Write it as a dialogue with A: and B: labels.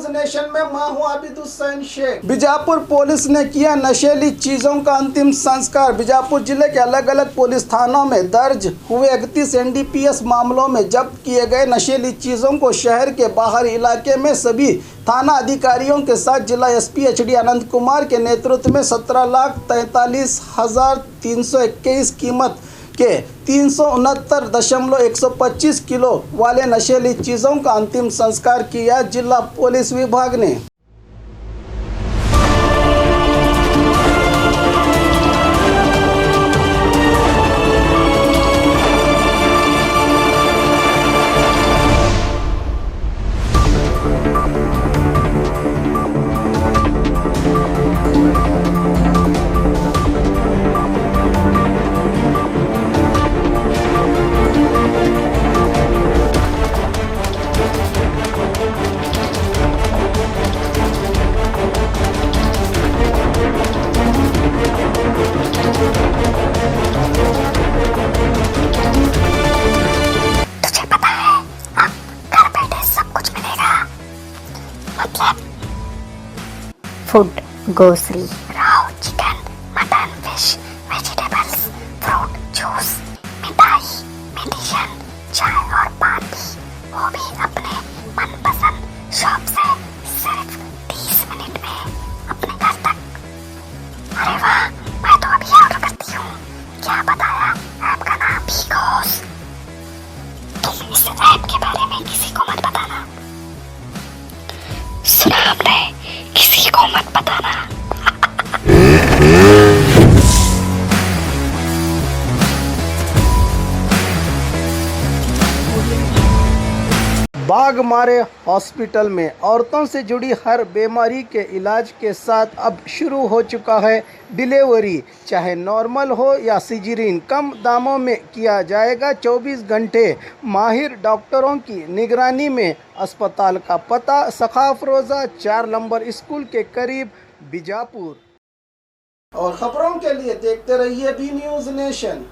A: Nation में मैं हूं आबिद हुसैन शेख। बीजापुर पुलिस ने किया नशीली चीजों का अंतिम संस्कार। बीजापुर जिले के अलग अलग पुलिस थानों में दर्ज हुए 31 NDPS मामलों में जब्त किए गए नशीली चीजों को शहर के बाहरी इलाके में सभी थाना अधिकारियों के साथ जिला SP HD आनंद कुमार के नेतृत्व में 17,43,321 कीमत के 369.125 किलो वाले नशीली चीज़ों का अंतिम संस्कार किया जिला पुलिस विभाग ने।
B: Food, grocery, Rao, chicken, mutton, fish, vegetables, fruit, juice, मिठाई, मेडिसिन, चाय और पान भी, वो भी अपने मनपसंद शॉप से सिर्फ 30 मिनट में अपने घर तक। अरे वाह, मैं तो अभी ऑर्डर करती हूँ। क्या बताया? ऐप का नाम बिगोस। तुम इस ऐप के बारे में किसी को मत बताना। सुना हमने? किसी को मत बताना।
A: बाघ मारे हॉस्पिटल में औरतों से जुड़ी हर बीमारी के इलाज के साथ अब शुरू हो चुका है डिलीवरी। चाहे नॉर्मल हो या सिजेरियन, कम दामों में किया जाएगा। 24 घंटे माहिर डॉक्टरों की निगरानी में। अस्पताल का पता सखाफ रोज़ा 4 नंबर स्कूल के करीब, बीजापुर। और खबरों के लिए देखते रहिए बी न्यूज़ नेशन।